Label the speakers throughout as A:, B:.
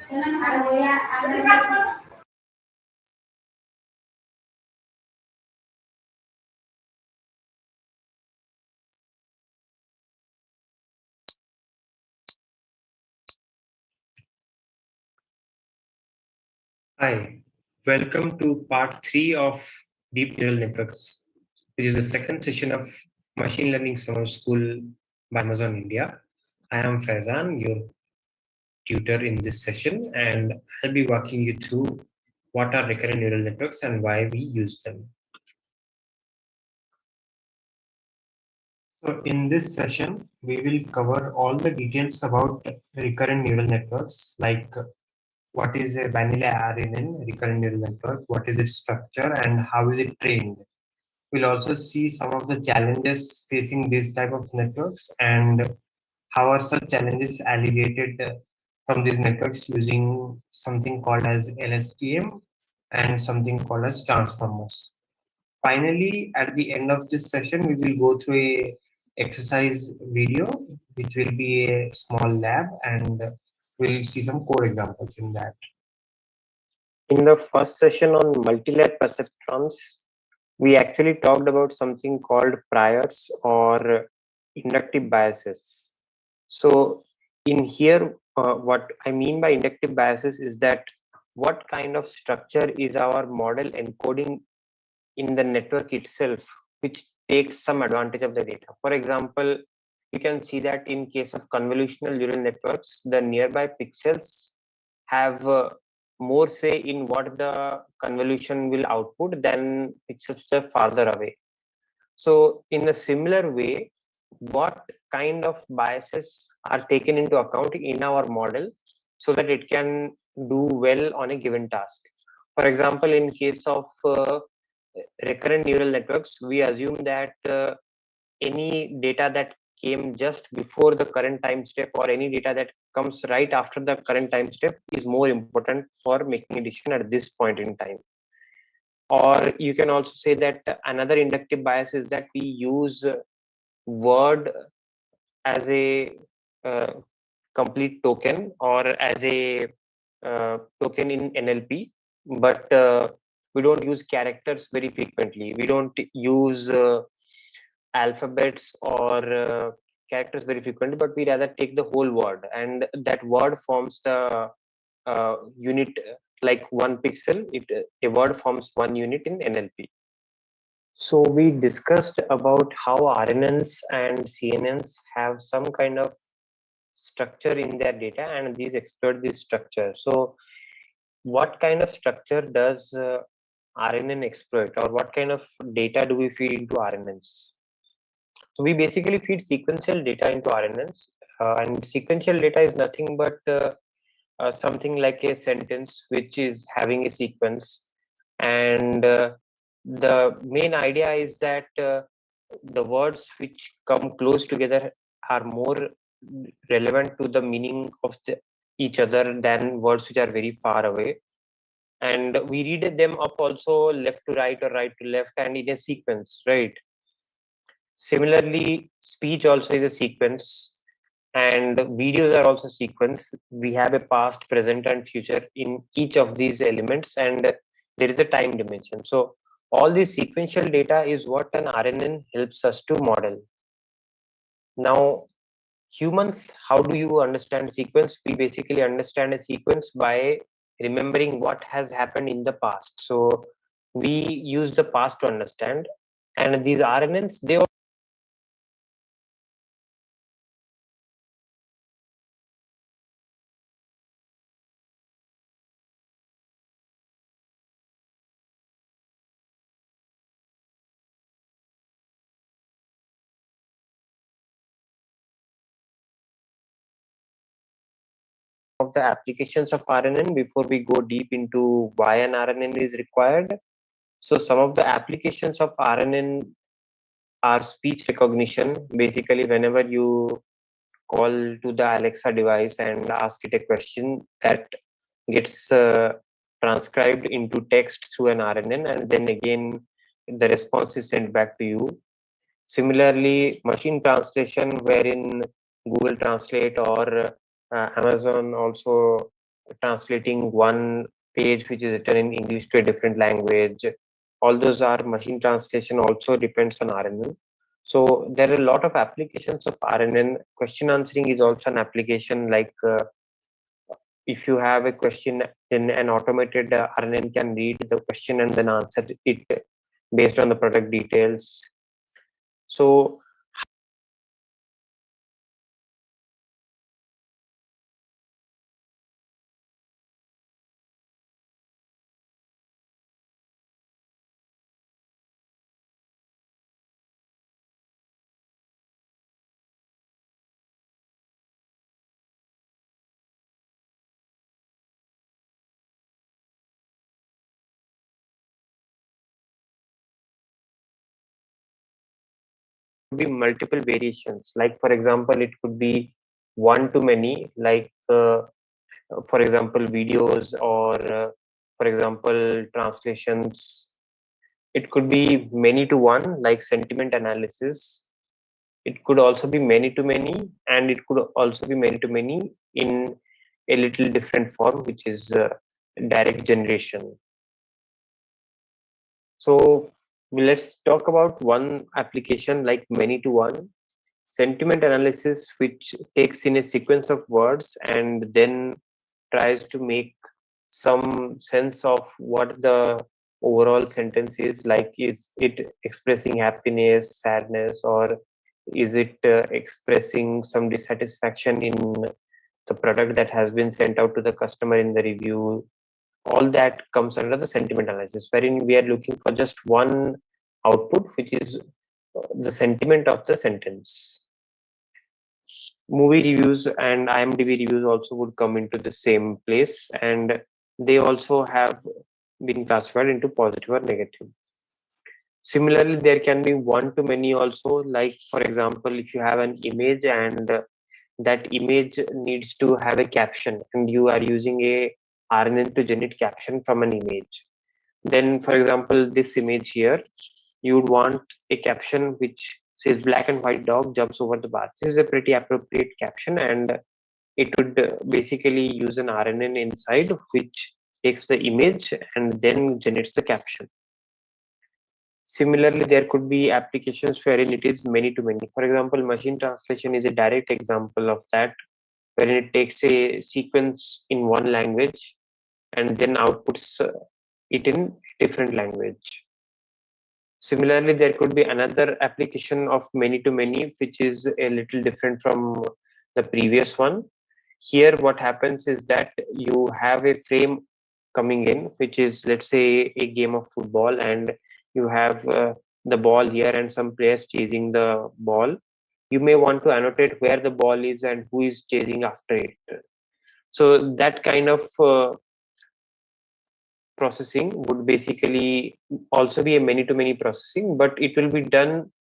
A: Hi, welcome to part 3 of Deep Neural Networks, which is the second session of Machine Learning Summer School by Amazon India. I am Faizan, your tutor in this session, and I'll be walking you through what are recurrent neural networks and why we use them. So in this session, we will cover all the details about recurrent neural networks, like what is a vanilla RNN, recurrent neural network, what is its structure, and how is it trained. We'll also see some of the challenges facing these type of networks and how are such challenges alleviated from these networks using something called as LSTM and something called as transformers. Finally, at the end of this session, we will go through a exercise video, which will be a small lab, and we'll see some code examples in that. In the first session on multi-layer perceptrons, we actually talked about something called priors or inductive biases. So in here, what I mean by inductive biases is that what kind of structure is our model encoding in the network itself, which takes some advantage of the data. For example, you can see that in case of convolutional neural networks, the nearby pixels have more say in what the convolution will output than pixels which are farther away. So in a similar way, what kind of biases are taken into account in our model so that it can do well on a given task? For example, in case of recurrent neural networks, we assume that any data that came just before the current time step or any data that comes right after the current time step is more important for making a decision at this point in time. Or you can also say that another inductive bias is that we use word as a complete token or as a token in NLP, but we don't use characters very frequently. We don't use alphabets or characters very frequently, but we rather take the whole word, and that word forms the unit. Like one pixel, a word forms one unit in NLP. So we discussed about how RNNs and CNNs have some kind of structure in their data, and these exploit this structure. So what kind of structure does RNN exploit, or what kind of data do we feed into RNNs? So we basically feed sequential data into RNNs, and sequential data is nothing but something like a sentence which is having a sequence, and the main idea is that the words which come close together are more relevant to the meaning of each other than words which are very far away. And we read them up also left to right or right to left and in a sequence, right? Similarly, speech also is a sequence, and videos are also sequence. We have a past, present, and future in each of these elements, and there is a time dimension. So all this sequential data is what an RNN helps us to model. Now, humans, how do you understand sequence? We basically understand a sequence by remembering what has happened in the past. So we use the past to understand, and these RNNs, they of the applications of RNN before we go deep into why an RNN is required. So some of the applications of RNN are speech recognition. Basically, whenever you call to the Alexa device and ask it a question, that gets transcribed into text through an RNN, and then again the response is sent back to you. Similarly, machine translation, wherein Google Translate or Amazon also
B: translating one page which is written in English to a different language. All those are machine translation also depends on RNN. So there are a lot of applications of RNN. Question answering is also an application, like if you have a question, then an automated RNN can read the question and then answer it based on the product details. So be multiple variations. Like for example, it could be one to many, like for example, videos, or for example, translations. It could be many to one, like sentiment analysis. It could also be many to many, and it could also be many to many in a little different form, which is direct generation. So let's talk about one application like many to one. Sentiment analysis, which takes in a sequence of words and then tries to make some sense of what the overall sentence is like. Is it expressing happiness, sadness, or is it expressing some dissatisfaction in the product that has been sent out to the customer in the review? All that comes under the sentiment analysis, wherein we are looking for just one output, which is the sentiment of the sentence. Movie reviews and IMDb reviews also would come into the same place, and they also have been classified into positive or negative. Similarly, there can be one to many also, like for example, if you have an image and that image needs to have a caption and you are using a RNN to generate caption from an image. Then for example, this image here, you would want a caption which says black and white dog jumps over the bar. This is a pretty appropriate caption, and it would basically use an RNN inside which takes the image and then generates the caption. Similarly, there could be applications wherein it is many to many. For example, machine translation is a direct example of that, wherein it takes a sequence in one language and then outputs it in different language. Similarly, there could be another application of many to many, which is a little different from the previous one. Here, what happens is that you have a frame coming in, which is, let's say, a game of football, and you have the ball here and some players chasing the ball. You may want to annotate where the ball is and who is chasing after it. So that kind of processing would basically also be a many to many processing, but it will be done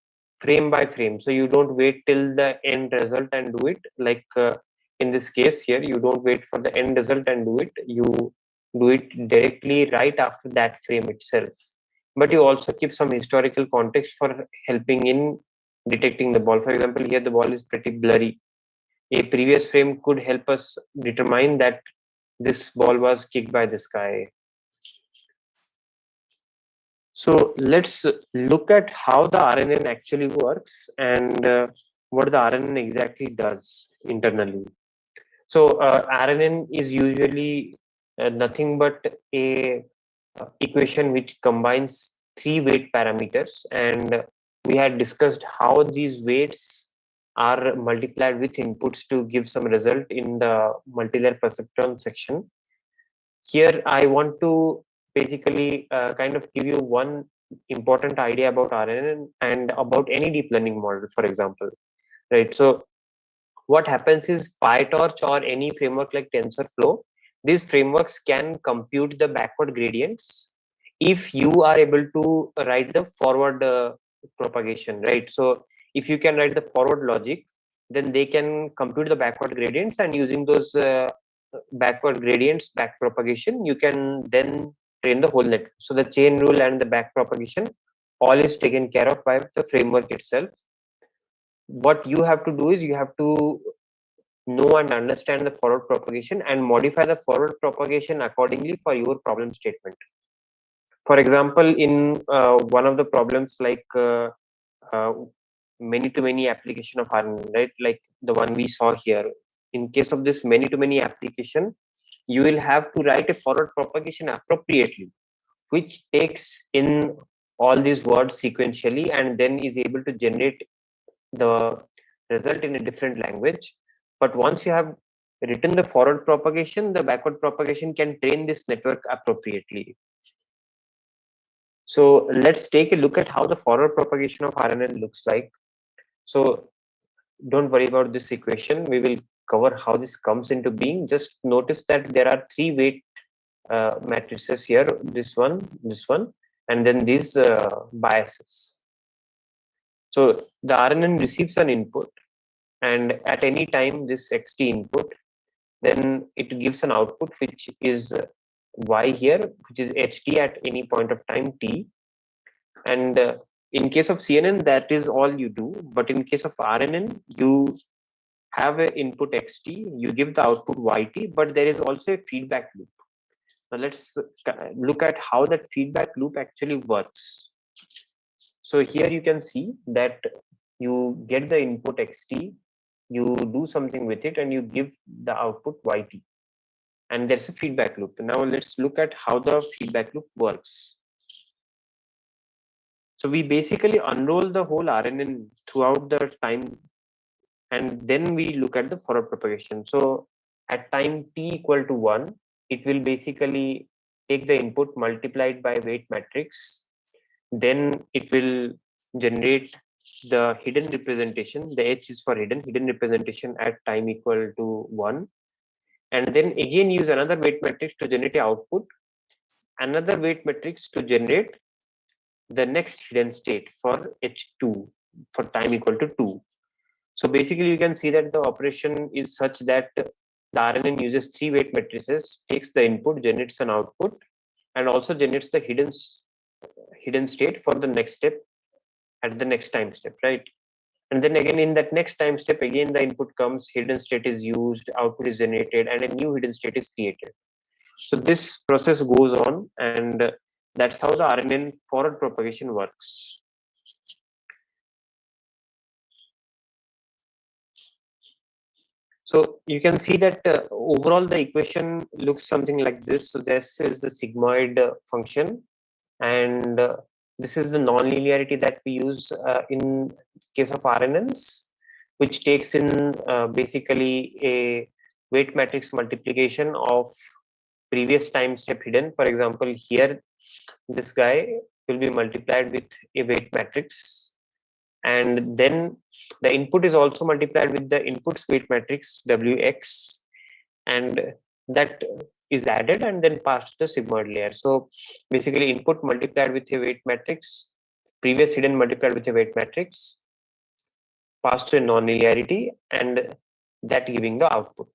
B: frame by frame. So you don't wait till the end result and do it. Like in this case here, you don't wait for the end result and do it. You do it directly right after that frame itself. But you also keep some historical context for helping in detecting the ball. For example, here the ball is pretty blurry. A previous frame could help us determine that this ball was kicked by this guy. So let's look at how the RNN actually works and what the RNN exactly does internally. So RNN is usually nothing but a equation which combines three weight parameters, and we had discussed how these weights are multiplied with inputs to give some result in the multilayer perceptron section. Here I want to basically kind of give you one important idea about RNN and about any deep learning model, for example, right? So what happens is PyTorch or any framework like TensorFlow, these frameworks can compute the backward gradients if you are able to write the forward propagation, right? So if you can write the forward logic, then they can compute the backward gradients, and using those backward gradients, back propagation, you can then train the whole network. So the chain rule and the back propagation all is taken care of by the framework itself. What you have to do is you have to know and understand the forward propagation and modify the forward propagation accordingly for your problem statement. For example, in one of the problems like many-to-many application of RNN, right? Like the one we saw here. In case of this many-to-many application, you will have to write a forward propagation appropriately, which takes in all these words sequentially and then is able to generate the result in a different language. But once you have written the forward propagation, the backward propagation can train this network appropriately. So let's take a look at how the forward propagation of RNN looks like. So don't worry about this equation. We will cover how this comes into being. Just notice that there are three weight matrices here, this one, and then these biases. So the RNN receives an input, and at any time this xt input, then it gives an output which is y here, which is ht at any point of time t. And in case of CNN, that is all you do. But in case of RNN, you have an input xt, you give the output yt, but there is also a feedback loop. Now let's look at how that feedback loop actually works. So here you can see that you get the input xt, you do something with it, and you give the output yt. And there's a feedback loop. Now let's look at how the feedback loop works. So we basically unroll the whole RNN throughout the time, and then we look at the forward propagation. So at time t equal to 1, it will basically take the input multiplied by weight matrix. Then it will generate the hidden representation. The H is for hidden representation at time equal to 1. And then again use another weight matrix to generate output, another weight matrix to generate the next hidden state for H2 for time equal to 2. So basically you can see that the operation is such that the RNN uses three weight matrices, takes the input, generates an output, and also generates the hidden state for the next step at the next time step, right? And then again in that next time step, again the input comes, hidden state is used, output is generated, and a new hidden state is created. So this process goes on, and that's how the RNN forward propagation works. So you can see that overall the equation looks something like this. So this is the sigmoid function, and this is the nonlinearity that we use in case of RNNs, which takes in basically a weight matrix multiplication of previous time step hidden. For example, here this guy will be multiplied with a weight matrix, and then the input is also multiplied with the inputs weight matrix wx, and that is added and then passed to the sigmoid layer. So basically input multiplied with a weight matrix, previous hidden multiplied with a weight matrix, passed to a nonlinearity, and that giving the output,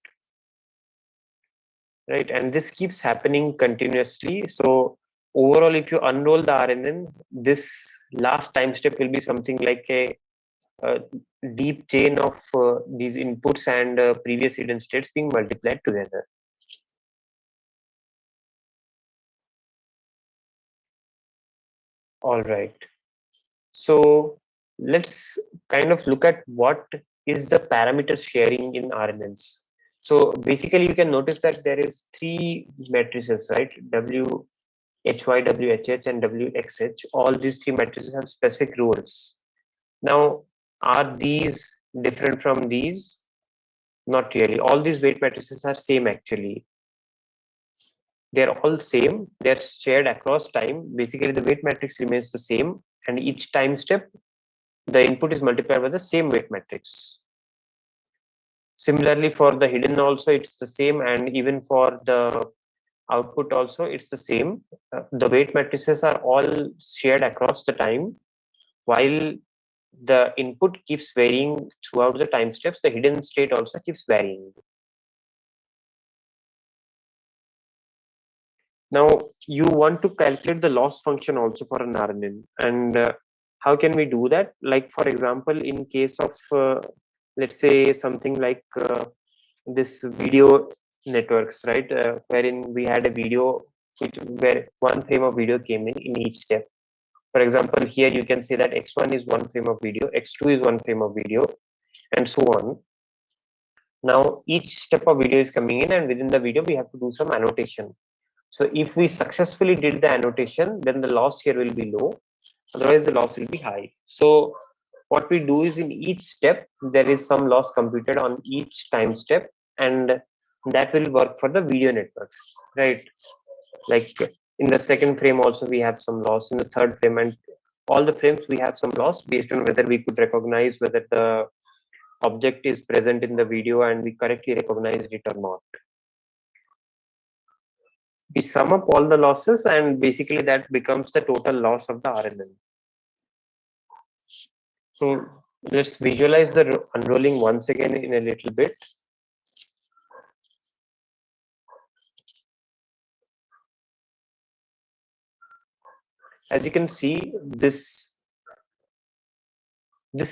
B: right? And this keeps happening continuously. So overall, if you unroll the RNN, this last time step will be something like a deep chain of these inputs and previous hidden states being multiplied together. All right. So let's kind of look at what is the parameter sharing in RNNs. So basically you can notice that there is three matrices, right? W, HY, WHH, and WXH. All these three matrices have specific roles. Now, are these different from these? Not really. All these weight matrices are same actually. They're all same. They're shared across time. Basically, the weight matrix remains the same, and each time step, the input is multiplied by the same weight matrix. Similarly, for the hidden also, it's the same, and even for the output also, it's the same. The weight matrices are all shared across the time, while the input keeps varying throughout the time steps. The hidden state also keeps varying. Now, you want to calculate the loss function also for an RNN. And how can we do that? Like, for example, in case of, let's say something like this video networks, right? Wherein we had a video where one frame of video came in each step. For example, here you can see that x1 is one frame of video, x2 is one frame of video, and so on. Now each step of video is coming in, and within the video we have to do some annotation. So if we successfully did the annotation, then the loss here will be low, otherwise the loss will be high. So what we do is in each step there is some loss computed on each time step, and that will work for the video networks, right? Like in the second frame also we have some loss, in the third frame, and all the frames we have some loss based on whether we could recognize whether the object is present in the video and we correctly recognized it or not. We sum up all the losses and basically that becomes the total loss of the RNN. So let's visualize the unrolling once again in a little bit. As you can see, this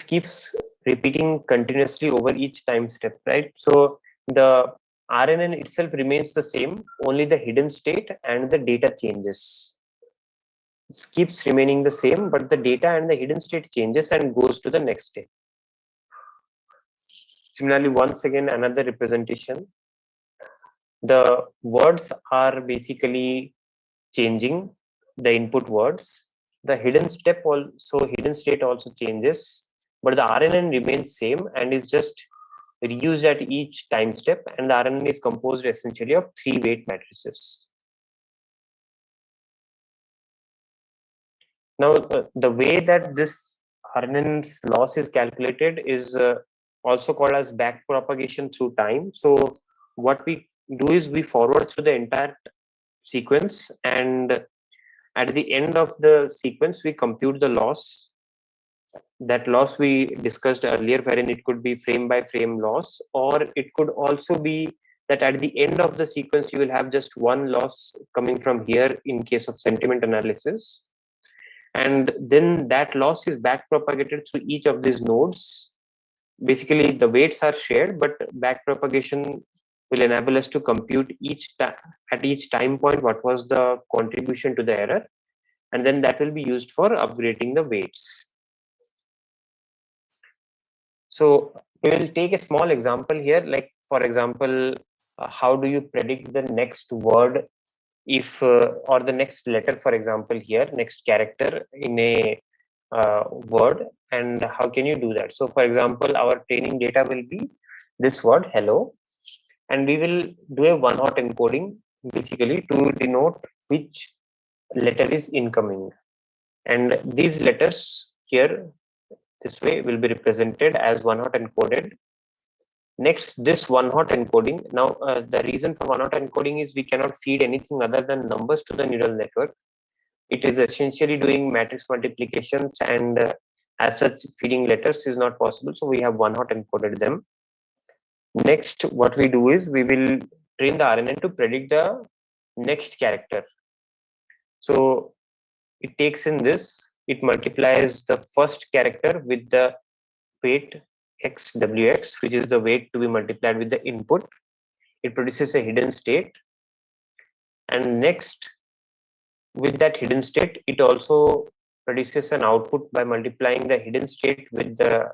B: keeps repeating continuously over each time step, right? So the RNN itself remains the same, only the hidden state and the data changes. It keeps remaining the same, but the data and the hidden state changes and goes to the next step. Similarly, once again, another representation. The words are basically changing, the input words. The hidden state also changes, but the RNN remains same and is just reused at each time step, and the RNN is composed essentially of 3 weight matrices. Now, the way that this RNN's loss is calculated is also called as back propagation through time. So what we do is we forward through the entire sequence, and at the end of the sequence we compute the loss. That loss we discussed earlier, wherein it could be frame by frame loss, or it could also be that at the end of the sequence you will have just one loss coming from here in case of sentiment analysis, and then that loss is back propagated through each of these nodes. Basically the weights are shared, but back propagation will enable us to compute at each time point what was the contribution to the error, and then that will be used for upgrading the weights. So we will take a small example here, like for example, how do you predict the next word if or the next letter, for example here, next character in a word, and how can you do that? So for example, our training data will be this word hello, and we will do a one-hot encoding basically to denote which letter is incoming, and these letters here this way will be represented as one-hot encoded. Next, this one-hot encoding. Now, the reason for one-hot encoding is we cannot feed anything other than numbers to the neural network. It is essentially doing matrix multiplications, and as such, feeding letters is not possible. So we have one-hot encoded them. Next, what we do is we will train the RNN to predict the next character. So it takes in this. It multiplies the first character with the weight xwx, which is the weight to be multiplied with the input. It produces a hidden state, and next with that hidden state it also produces an output by multiplying the hidden state with the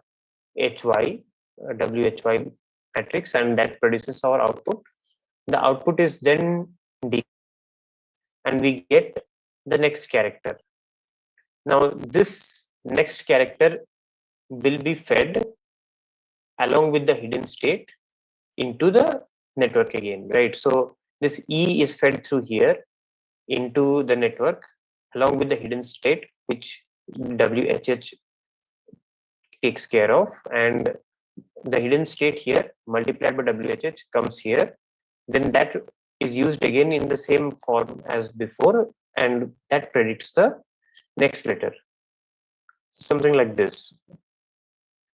B: hy why matrix, and that produces our output. The output is then and we get the next character. Now this next character will be fed along with the hidden state into the network again, right? So this E is fed through here into the network along with the hidden state, which WHH takes care of, and the hidden state here multiplied by WHH comes here. Then that is used again in the same form as before, and that predicts the next letter, something like this.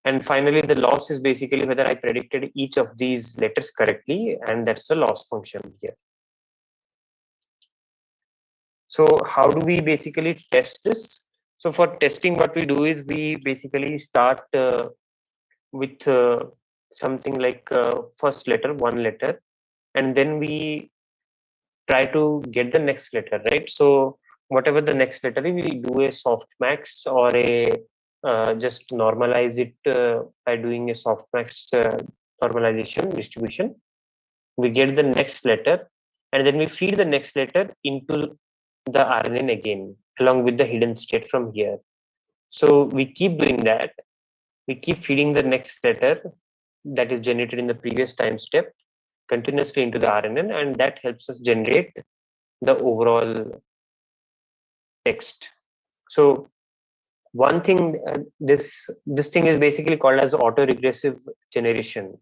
B: And finally, the loss is basically whether I predicted each of these letters correctly, and that's the loss function here. So how do we basically test this? So for testing, what we do is we basically start with something like first letter, one letter, and then we try to get the next letter, right? So whatever the next letter is, we do a softmax or a just normalize it by doing a softmax normalization distribution. We get the next letter, and then we feed the next letter into the RNN again, along with the hidden state from here. So we keep doing that. We keep feeding the next letter that is generated in the previous time step continuously into the RNN, and that helps us generate the overall text. So one thing, this thing is basically called as autoregressive generation.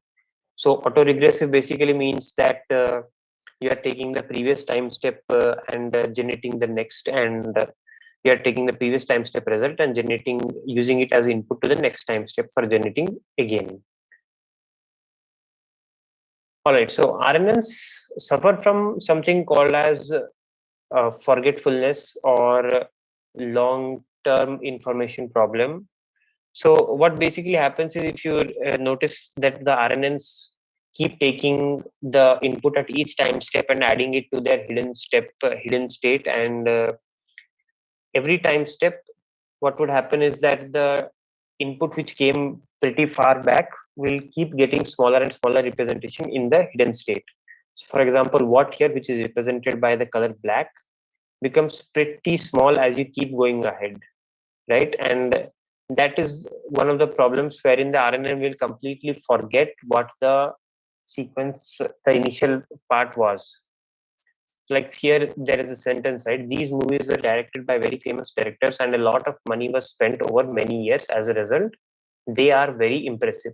B: So autoregressive basically means that you are taking the previous time step and generating the next, and you are taking the previous time step result and generating, using it as input to the next time step for generating again. All right, so RNNs suffer from something called as forgetfulness or long-term information problem. So what basically happens is, if you notice that the RNNs keep taking the input at each time step and adding it to their hidden step, hidden state, and every time step, what would happen is that the input which came pretty far back will keep getting smaller and smaller representation in the hidden state. So for example, what here, which is represented by the color black, becomes pretty small as you keep going ahead, right? And that is one of the problems wherein the RNN will completely forget what the sequence, the initial part was. Like here, there is a sentence, right? These movies were directed by very famous directors, and a lot of money was spent over many years. As a result, they are very impressive.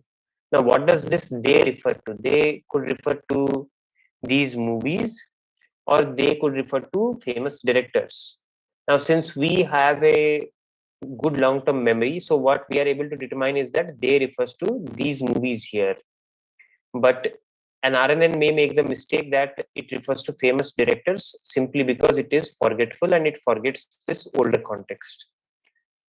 B: Now, what does this they refer to? They could refer to these movies, or they could refer to famous directors. Now, since we have a good long-term memory, so what we are able to determine is that they refers to these movies here. But an RNN may make the mistake that it refers to famous directors simply because it is forgetful and it forgets this older context.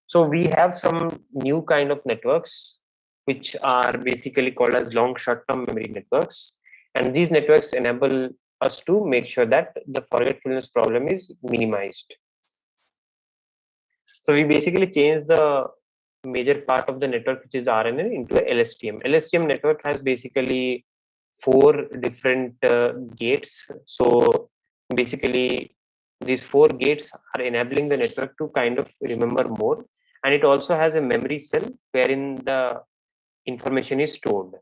B: So we have some new kind of networks which are basically called as long short-term memory networks, and these networks enable us to make sure that the forgetfulness problem is minimized. So we basically change the major part of the network, which is RNN, into a LSTM. LSTM network has basically 4 different gates. So basically, these 4 gates are enabling the network to kind of remember more, and it also has a memory cell wherein the information is stored.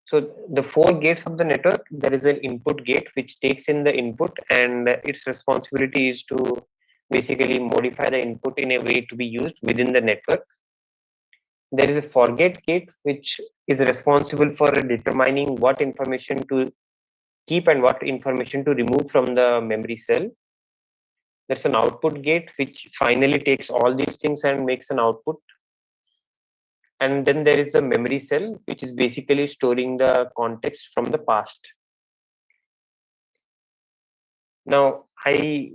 B: So the 4 gates of the network, there is an input gate which takes in the input, and its responsibility is to basically modify the input in a way to be used within the network. There is a forget gate which is responsible for determining what information to keep and what information to remove from the memory cell. There's an output gate which finally takes all these things and makes an output. And then there is the memory cell, which is basically storing the context from the past. Now, I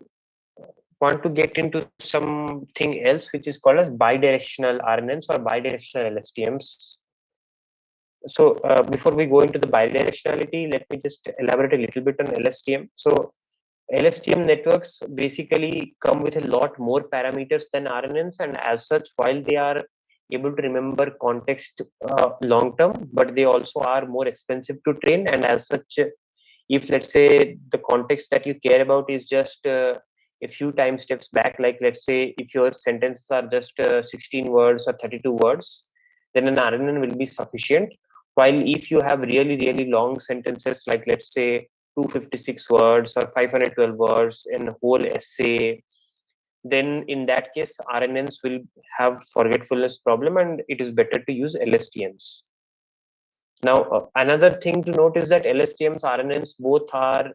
B: want to get into something else, which is called as bidirectional RNNs or bidirectional LSTMs. So before we go into the bidirectionality, let me just elaborate a little bit on LSTM. So LSTM networks basically come with a lot more parameters than RNNs, and as such, while they are able to remember context long term, but they also are more expensive to train. And as such, if let's say the context that you care about is just a few time steps back, like let's say if your sentences are just 16 words or 32 words, then an RNN will be sufficient. While if you have really, really long sentences, like let's say 256 words or 512 words in a whole essay, then in that case, RNNs will have forgetfulness problem, and it is better to use LSTMs. Now, another thing to note is that LSTMs, RNNs, both are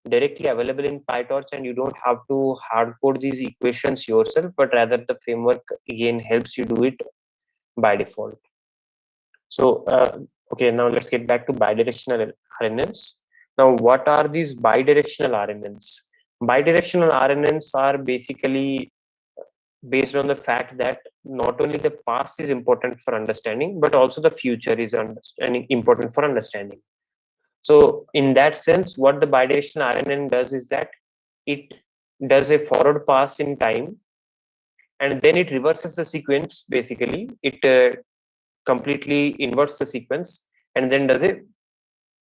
B: directly available in PyTorch, and you don't have to hard code these equations yourself, but rather the framework again helps you do it by default. So, okay, now let's get back to bidirectional RNNs. Now, what are these bidirectional RNNs? Bidirectional RNNs are basically based on the fact that not only the past is important for understanding, but also the future is important for understanding. So in that sense, what the bidirectional RNN does is that it does a forward pass in time, and then it reverses the sequence. Basically, it completely inverts the sequence and then does a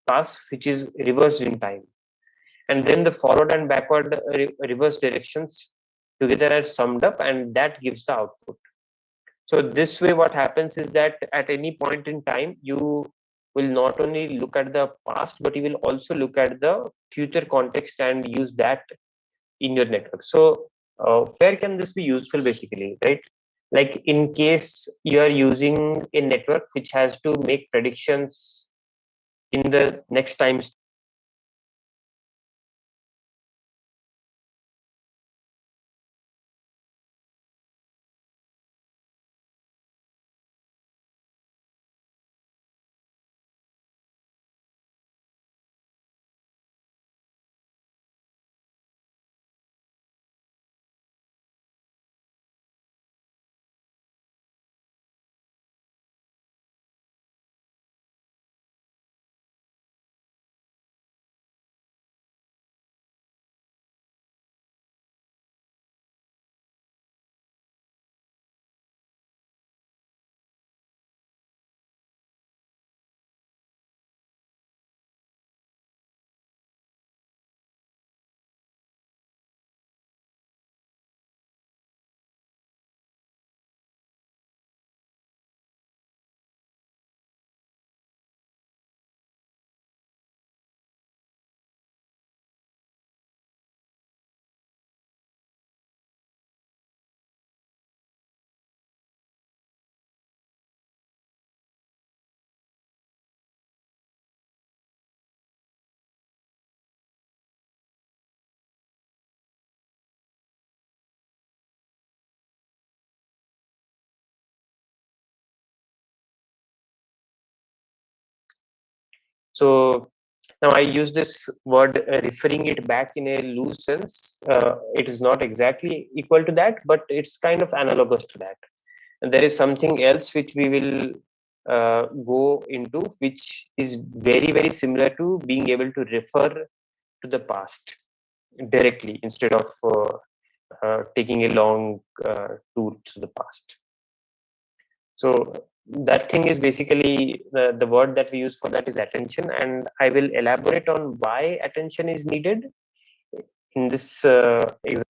B: pass which is reversed in time. And then the forward and backward reverse directions together are summed up, and that gives the output. So this way, what happens is that at any point in time, you will not only look at the past, but you will also look at the future context and use that in your network. So where can this be useful basically, right? Like in case you are using a network which has to make predictions in the next time. So now I use this word referring it back in a loose sense. It is not exactly equal to that, but it's kind of analogous to that. And there is something else which we will go into, which is very, very similar to being able to refer to the past directly instead of taking a long tour to the past. So that thing is basically the word that we use for that is attention, and I will elaborate on why attention is needed in this example.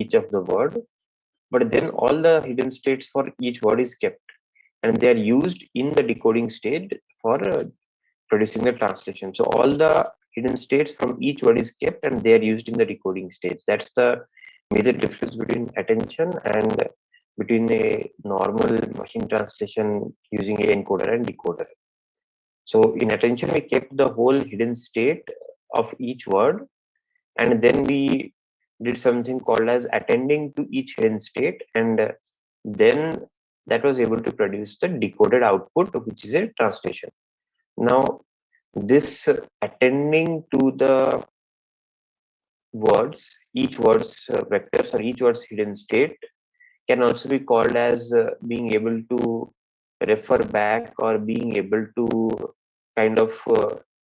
B: Each of the word, but then all the hidden states for each word is kept. and they are used in the decoding stage for producing the translation. So all the hidden states from each word is kept and they are used in the decoding stage. That's the major difference between attention and between a normal machine translation using a encoder and decoder. So in attention, we kept the whole hidden state of each word, and then we did something called as attending to each hidden state, and then that was able to produce the decoded output, which is a translation. Now, this attending to the words, each word's vectors or each word's hidden state can also be called as being able to refer back or being able to kind of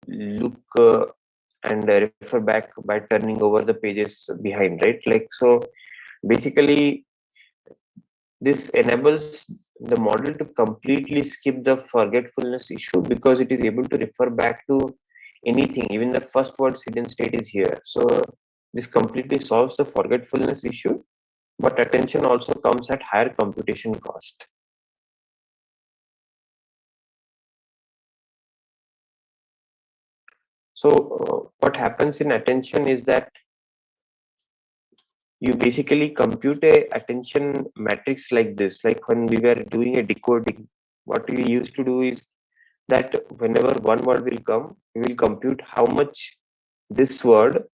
B: look and refer back by turning over the pages behind, right? Like, so basically this enables the model to completely skip the forgetfulness issue because it is able to refer back to anything, even the first word's hidden state is here. So this completely solves the forgetfulness issue, but attention also comes at higher computation cost. So what happens in attention is that you basically compute a attention matrix like this. Like when we were doing a decoding, what we used to do is that whenever one word will come, we will compute how much this word,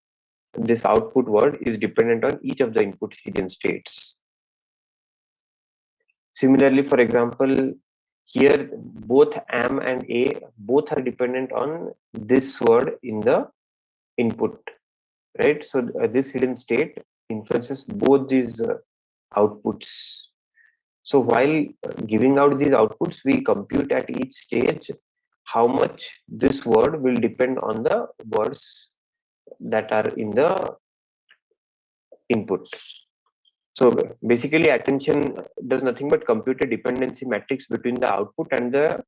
B: this output word, is dependent on each of the input hidden states. Similarly, for example, here both am and a both are dependent on this word in the input, right? So this hidden state influences both these outputs. So while giving out these outputs, we compute at each stage how much this word will depend on the words that are in the input. So basically attention does nothing but compute a dependency matrix between the output and the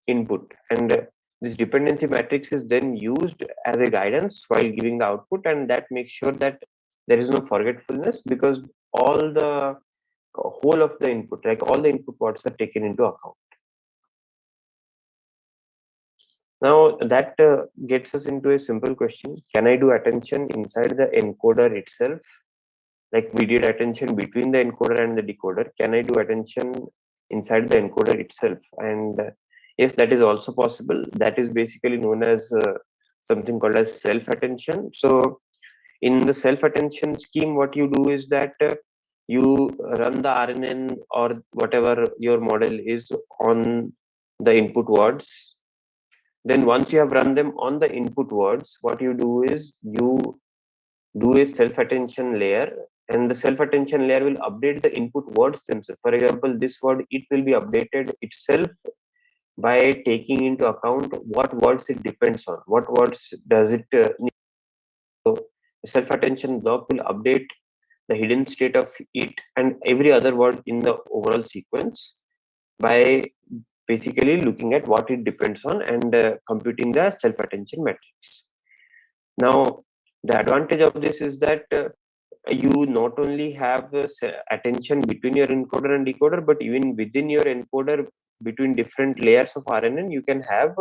B: input, and this dependency matrix is then used as a guidance while giving the output, and that makes sure that there is no forgetfulness because all the whole of the input, like all the input words, are taken into account. Now that gets us into a simple question: can I do attention inside the encoder itself? Like we did attention between the encoder and the decoder, can I do attention inside the encoder itself? And yes, that is also possible. That is basically known as something called as self attention. So in the self attention scheme, what you do is that you run the RNN or whatever your model is on the input words. Then once you have run them on the input words, what you do is you do a self attention layer, and the self attention layer will update the input words themselves. For example, this word, it will be updated itself by taking into account what words it depends on, what words does it need. So the self attention block will update the hidden state of it and every other word in the overall sequence by basically looking at what it depends on and computing the self attention matrix. Now the advantage of this is that you not only have attention between your encoder and decoder, but even within your encoder, between different layers of RNN, you can have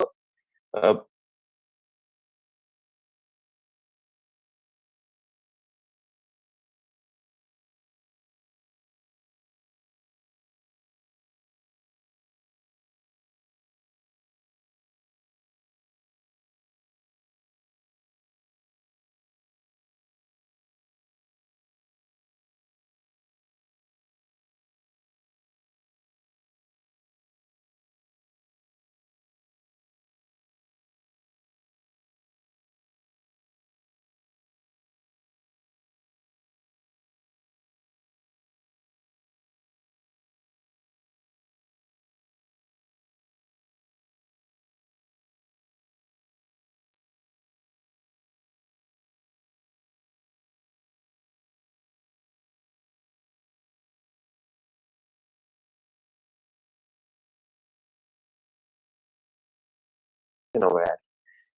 B: aware.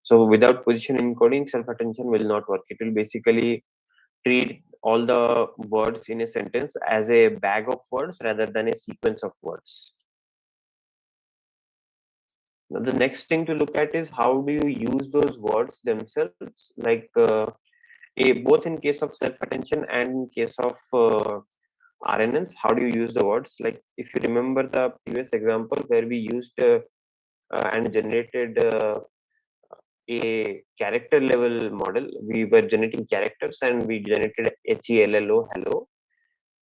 B: So without position encoding, self attention will not work. It will basically treat all the words in a sentence as a bag of words rather than a sequence of words. The next thing to look at is how do you use those words themselves, like both in case of self-attention and in case of RNNs. How do you use the words? Like if you remember the previous example where we used and generated a character level model, we were generating characters and we generated HELLO, hello.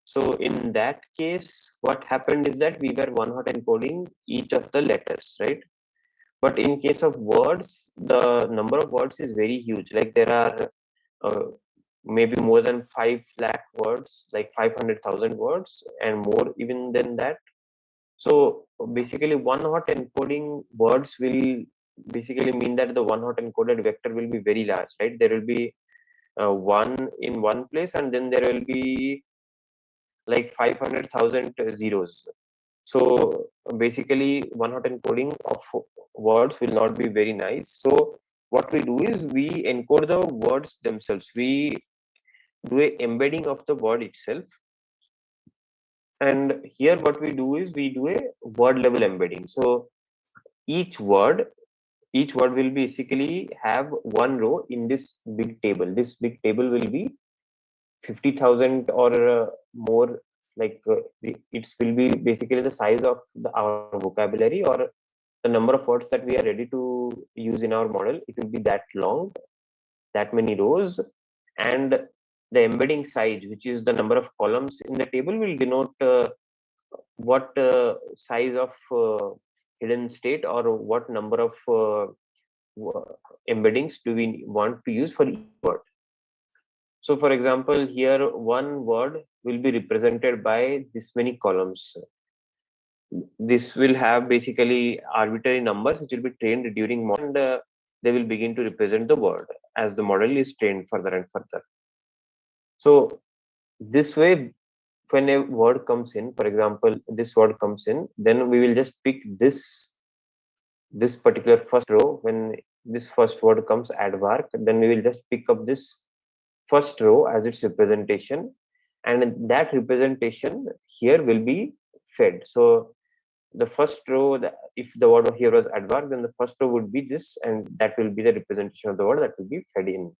B: So in that case, what happened is that we were one hot encoding each of the letters, right? But in case of words, the number of words is very huge. Like there are uh, maybe more than 5 lakh words, like 500,000 words and more even than that. So basically one hot encoding words will basically mean that the one hot encoded vector will be very large, right? There will be one in one place and then there will be like 500,000 zeros. So basically one hot encoding of words will not be very nice. So what we do is we encode the words themselves. We do a embedding of the word itself. And here what we do is we do a word level embedding. So each word will basically have one row in this big table. This big table will be 50,000 or more, like it will be basically the size of our vocabulary or the number of words that we are ready to use in our model. It will be that long, that many rows, and the embedding size, which is the number of columns in the table, will denote what size of hidden state or what number of embeddings do we want to use for each word. So for example, here one word will be represented by this many columns. This will have basically arbitrary numbers which will be trained during model, and they will begin to represent the word as the model is trained further and further. So this way, when a word comes in, for example, this word comes in, then we will just pick this particular first row. When this first word comes advark, then we will just pick up this first row as its representation, and that representation here will be fed. So the first row, if the word here was advark, then the first row would be this, and that will be the representation of the word that will be fed in.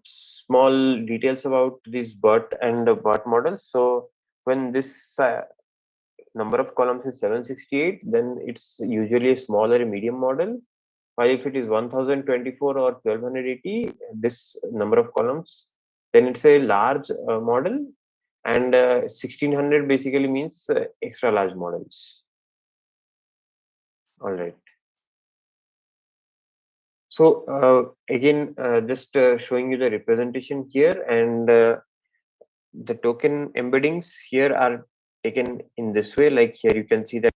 B: Small details about these BERT and BERT models. So when this number of columns is 768, then it's usually a small or a medium model. While if it is 1024 or 1280, this number of columns, then it's a large model, and 1600 basically means extra large models. All right. So again, just showing you the representation here, and the token embeddings here are taken in this way. Like here you can see that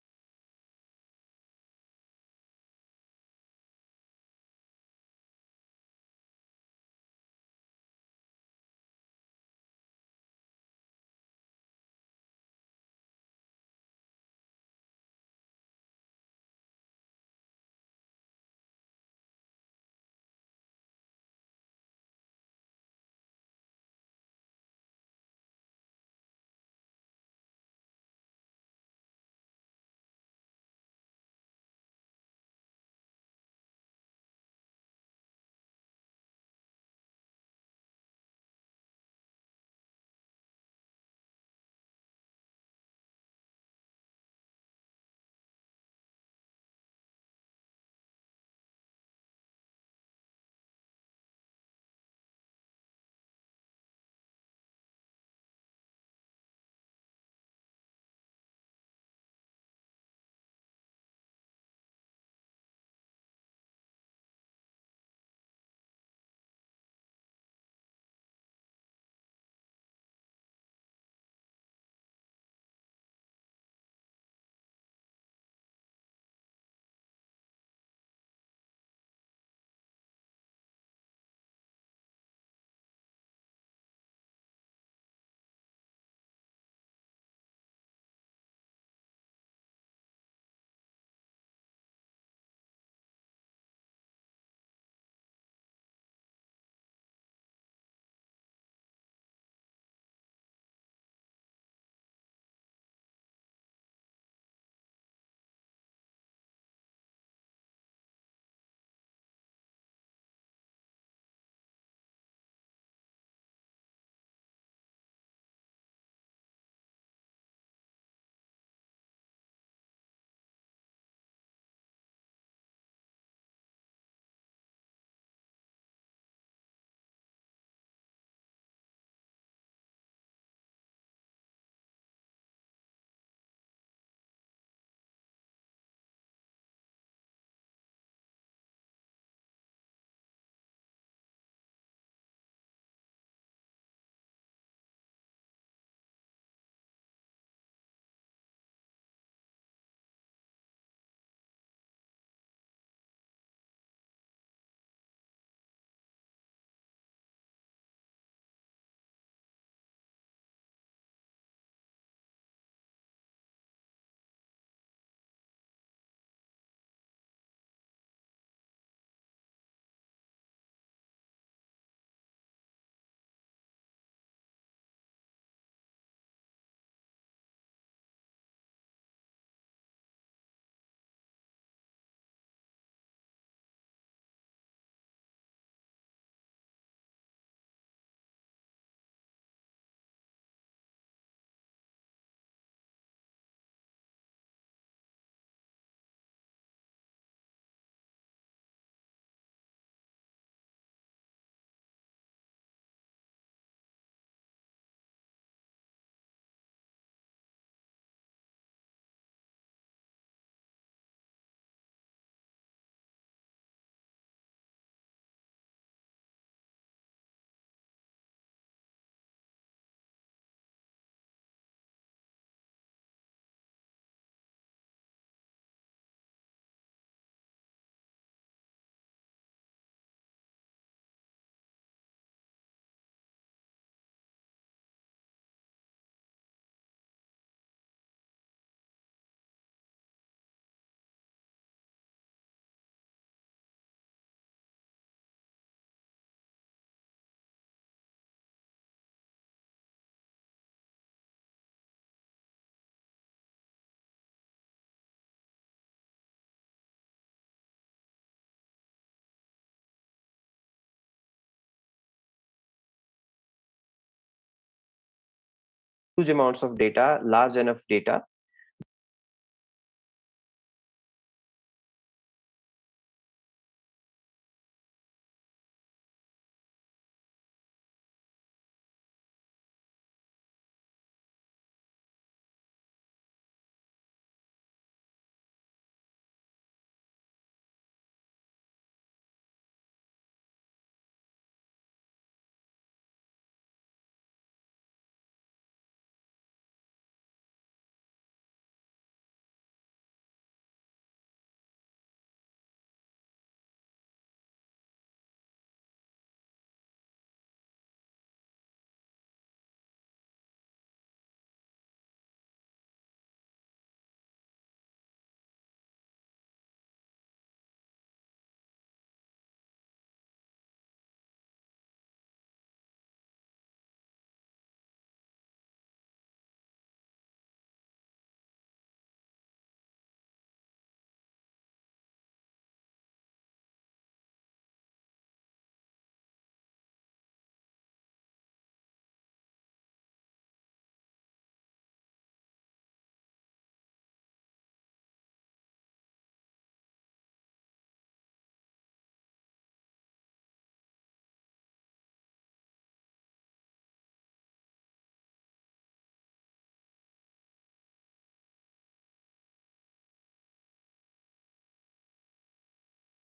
B: huge amounts of data, large enough data.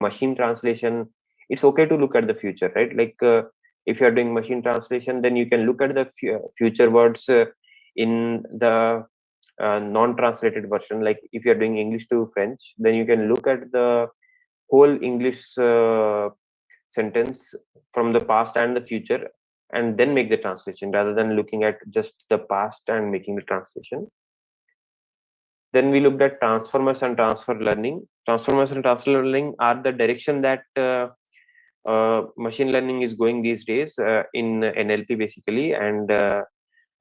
B: Machine translation, it's okay to look at the future, right? Like if you are doing machine translation, then you can look at the future words in the non-translated version. Like if you are doing English to French, then you can look at the whole English sentence from the past and the future, and then make the translation rather than looking at just the past and making the translation. Then we looked at transformers and transfer learning. Transformers and transfer learning are the direction that machine learning is going these days in NLP basically, and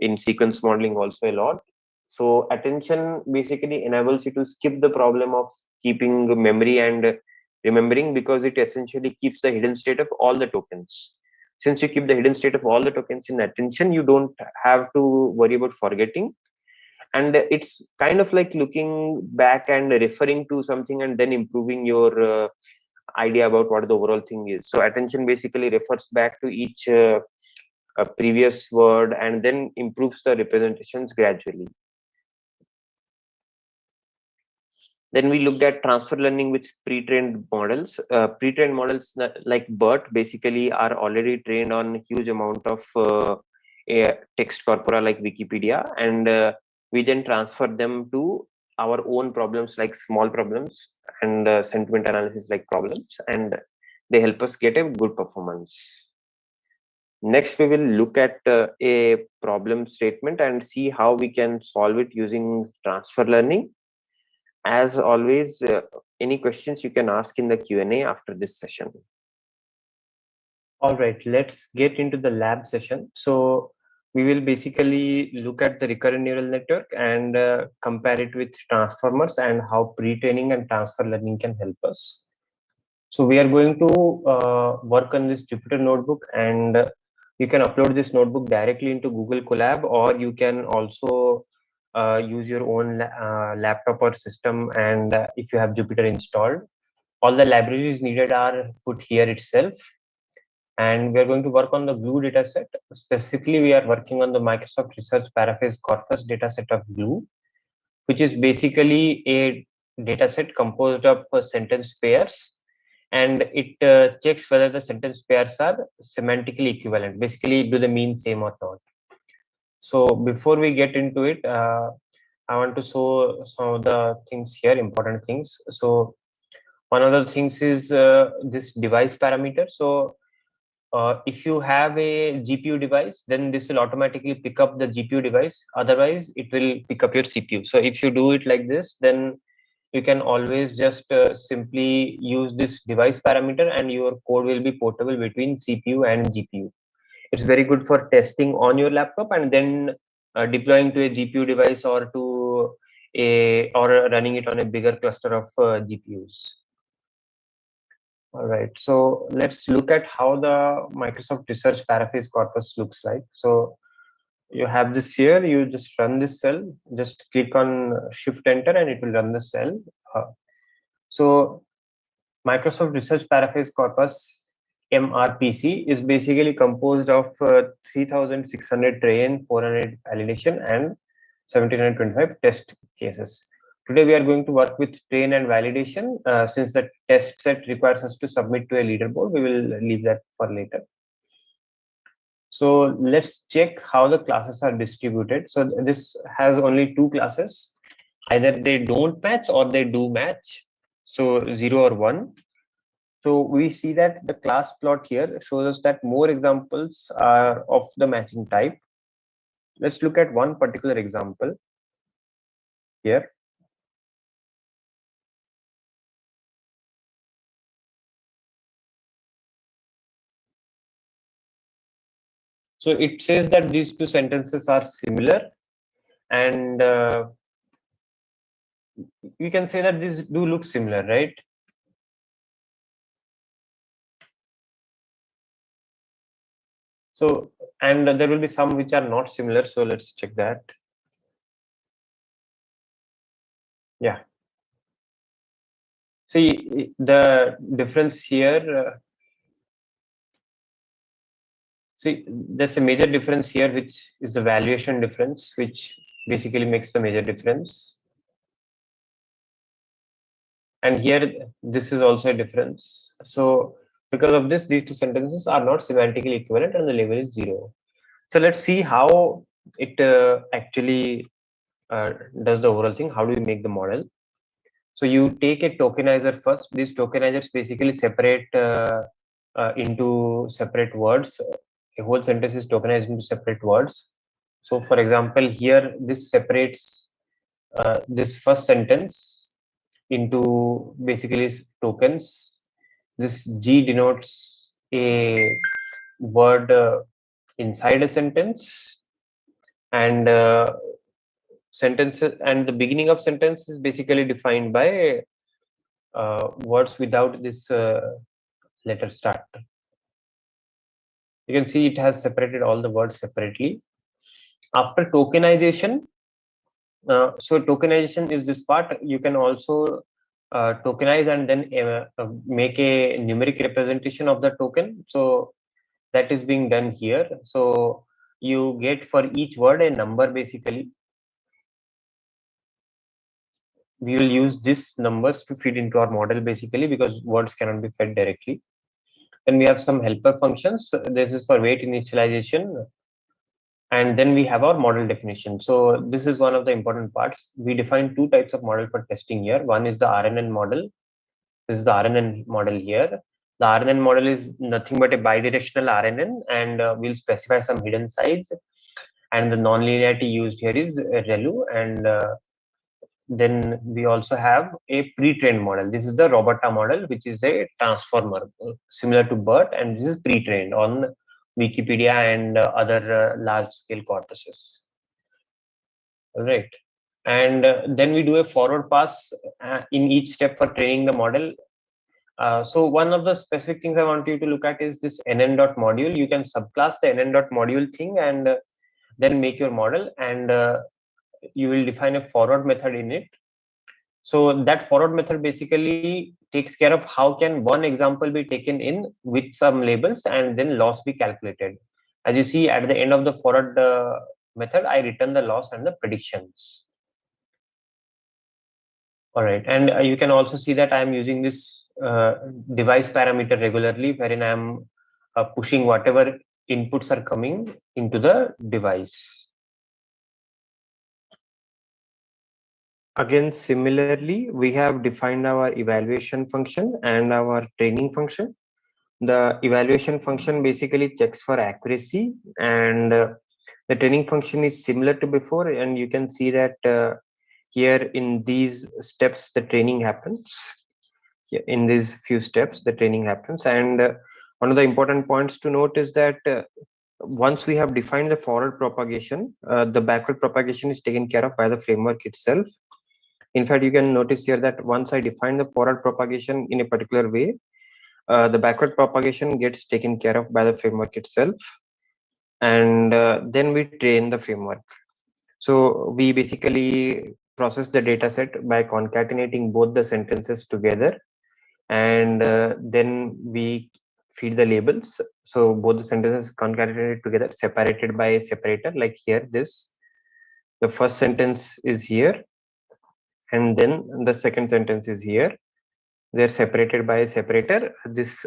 B: in sequence modeling also a lot. So attention basically enables you to skip the problem of keeping memory and remembering, because it essentially keeps the hidden state of all the tokens. Since you keep the hidden state of all the tokens in attention, you don't have to worry about forgetting. And it's kind of like looking back and referring to something and then improving your idea about what the overall thing is. So attention basically refers back to each previous word and then improves the representations gradually. Then we looked at transfer learning with pre-trained models. Pre-trained models like BERT basically are already trained on huge amount of text corpora like Wikipedia, and we then transfer them to our own problems like small problems and sentiment analysis like problems, and they help us get a good performance. Next, we will look at a problem statement and see how we can solve it using transfer learning. As always, any questions you can ask in the Q&A after this session.
A: All right, let's get into the lab session. So we will basically look at the recurrent neural network and compare it with transformers and how pre-training and transfer learning can help us. So we are going to work on this Jupyter notebook, and you can upload this notebook directly into Google Colab, or you can also use your own laptop or system. And if you have Jupyter installed, all the libraries needed are put here itself. And we are going to work on the GLUE dataset. Specifically, we are working on the Microsoft Research Paraphrase corpus dataset of GLUE, which is basically a dataset composed of sentence pairs, and it checks whether the sentence pairs are semantically equivalent. Basically, do they mean same or not? So before we get into it, I want to show some of the things here, important things. So one of the things is this device parameter. So if you have a GPU device, then this will automatically pick up the GPU device. Otherwise, it will pick up your CPU. So if you do it like this, then you can always just simply use this device parameter, and your code will be portable between CPU and GPU. It's very good for testing on your laptop and then deploying to a GPU device or to or running it on a bigger cluster of GPUs. All right, so let's look at how the Microsoft Research Paraphrase corpus looks like. So
B: you have this here, you just run this cell, just click on shift enter and it will run the cell. So Microsoft Research Paraphrase Corpus MRPC is basically composed of 3600 train, 400 validation and 1725 test cases. Today we are going to work with train and validation. Since the test set requires us to submit to a leaderboard, we will leave that for later. So let's check how the classes are distributed. So this has only two classes. Either they don't match or they do match. So 0 or 1. So we see that the class plot here shows us that more examples are of the matching type. Let's look at one particular example here. So it says that these two sentences are similar, and you can say that these do look similar, right? So, and there will be some which are not similar. So let's check that. Yeah. See the difference here. See, there's a major difference here, which is the valuation difference, which basically makes the major difference. And here, this is also a difference. So because of this, these two sentences are not semantically equivalent and the label is 0. So let's see how it actually does the overall thing. How do we make the model? So you take a tokenizer first. These tokenizers basically separate into separate words. A whole sentence is tokenized into separate words. So for example, here this separates this first sentence into basically tokens. This G denotes a word inside a sentence, and sentences and the beginning of sentence is basically defined by words without this letter start. You can see it has separated all the words separately. After tokenization, so tokenization is this part. You can also tokenize and then make a numeric representation of the token. So that is being done here. So you get for each word a number basically. We will use these numbers to feed into our model basically, because words cannot be fed directly. Then we have some helper functions. This is for weight initialization. And then we have our model definition. So this is one of the important parts. We define two types of model for testing here. One is the RNN model. This is the RNN model here. The RNN model is nothing but a bidirectional RNN, and we'll specify some hidden sides. And the nonlinearity used here is ReLU, and then we also have a pre-trained model. This is the Roberta model, which is a transformer similar to BERT, and this is pre-trained on Wikipedia and other large-scale corpuses. All right, and then we do a forward pass in each step for training the model. So one of the specific things I want you to look at is this NN.module. You can subclass the NN.module thing and then make your model, and you will define a forward method in it. So that forward method basically takes care of how can one example be taken in with some labels and then loss be calculated. As you see at the end of the forward method, I return the loss and the predictions. All right, and you can also see that I am using this device parameter regularly, wherein I am pushing whatever inputs are coming into the device. Again, similarly, we have defined our evaluation function and our training function. The evaluation function basically checks for accuracy, and the training function is similar to before, and you can see that here in these steps the training happens. In these few steps the training happens, and one of the important points to note is that once we have defined the forward propagation, the backward propagation is taken care of by the framework itself. In fact, you can notice here that once I define the forward propagation in a particular way, the backward propagation gets taken care of by the framework itself. and then we train the framework. So we basically process the data set by concatenating both the sentences together, and then we feed the labels. So both the sentences concatenated together, separated by a separator, like here the first sentence is here, and then the second sentence is here. They're separated by a separator. This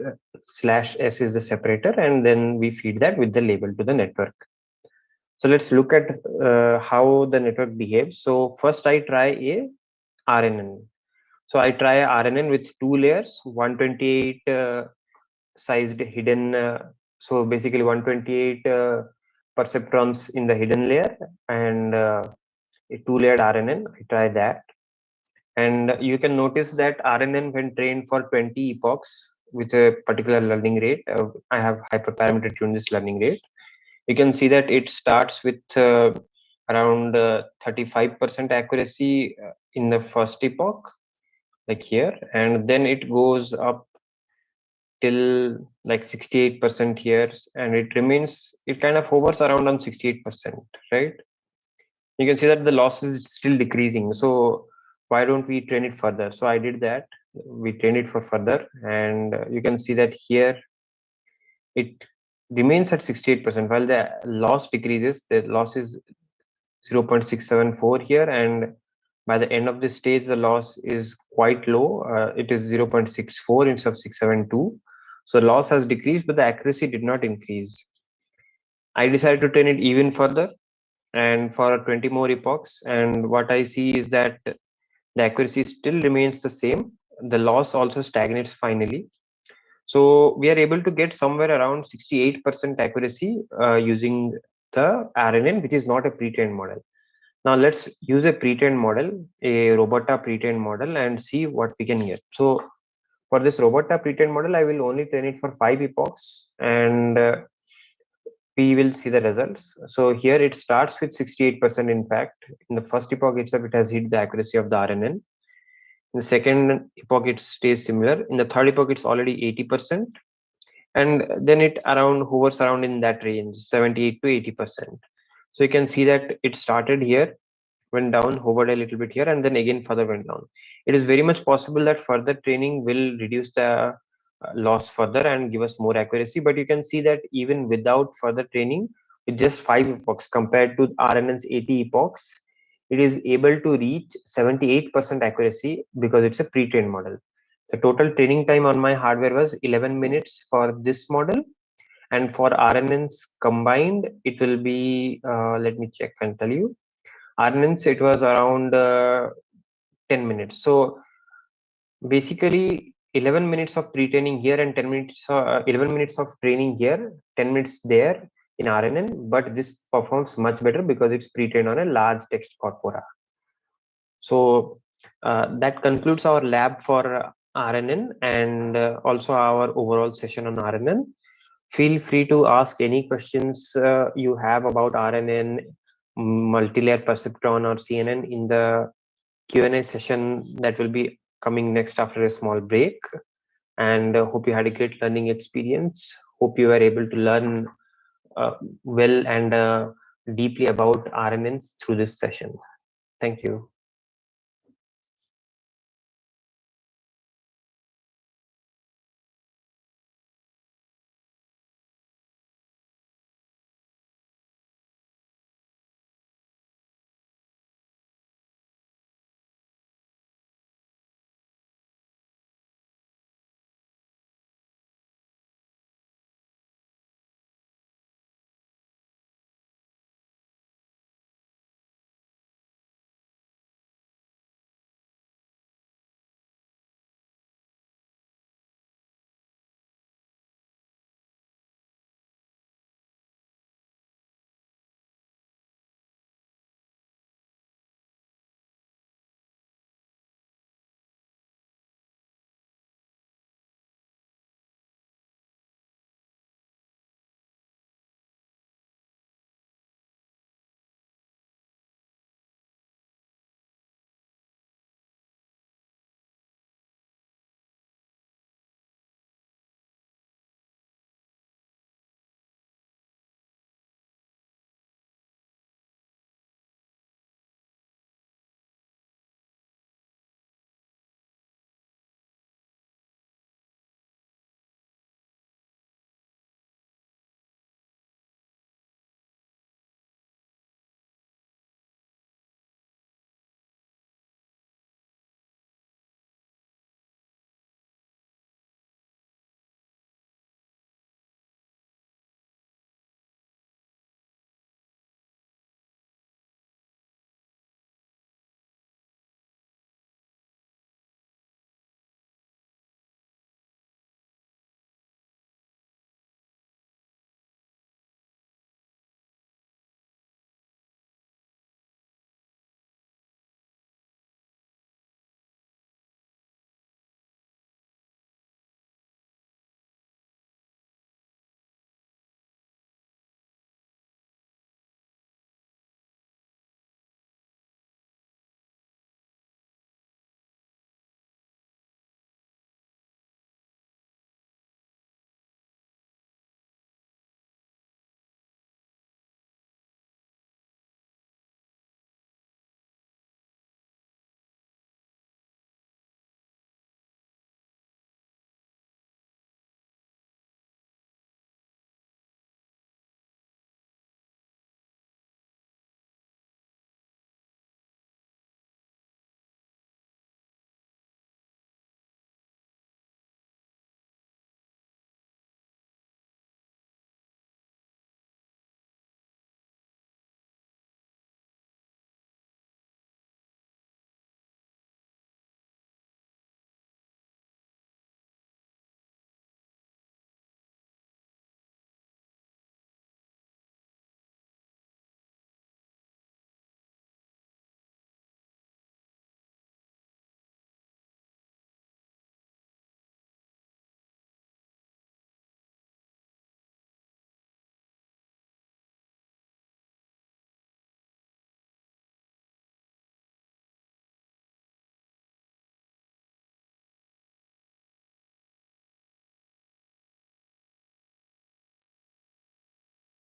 B: /s is the separator, and then we feed that with the label to the network. So let's look at how the network behaves. So first I try a RNN. So I try a RNN with 2 layers, 128 sized hidden. So basically 128 perceptrons in the hidden layer, and a 2-layered RNN. I try that. And you can notice that RNN, when trained for 20 epochs with a particular learning rate, I have hyperparameter tuned this learning rate. You can see that it starts with around 35% accuracy in the first epoch, like here, and then it goes up till like 68% here, and it kind of hovers around on 68%, right? You can see that the loss is still decreasing. So why don't we train it further? So I did that. We trained it for further, and you can see that here it remains at 68%, while the loss decreases. The loss is 0.674 here, and by the end of this stage the loss is quite low. It is 0.64 instead of 672. So loss has decreased, but the accuracy did not increase. I decided to train it even further, and for 20 more epochs, and what I see is that the accuracy still remains the same. The loss also stagnates finally. So we are able to get somewhere around 68% accuracy using the RNN, which is not a pre-trained model. Now let's use a pre-trained model, a Robota pre-trained model, and see what we can get. So for this Robota pre-trained model, I will only train it for 5 epochs, and we will see the results. So here it starts with 68%. In fact, in the first epoch itself, it has hit the accuracy of the RNN. In the second epoch, it stays similar. In the third epoch, it's already 80%. And then it hovers around in that range, 78 to 80%. So you can see that it started here, went down, hovered a little bit here, and then again further went down. It is very much possible that further training will reduce the loss further and give us more accuracy. But you can see that even without further training, with just 5 epochs compared to RNN's 80 epochs, it is able to reach 78% accuracy because it's a pre-trained model. The total training time on my hardware was 11 minutes for this model, and for RNNs combined, it will be, let me check and tell you, RNNs, it was around 10 minutes. So basically 11 minutes of pre-training here and 10 minutes, 11 minutes of training here, 10 minutes there in RNN, but this performs much better because it's pre-trained on a large text corpora. So that concludes our lab for RNN and also our overall session on RNN. Feel free to ask any questions you have about RNN, multi-layer perceptron or CNN in the Q&A session that will be coming next after a small break. And hope you had a great learning experience. Hope you were able to learn well and deeply about RNNs through this session. Thank you.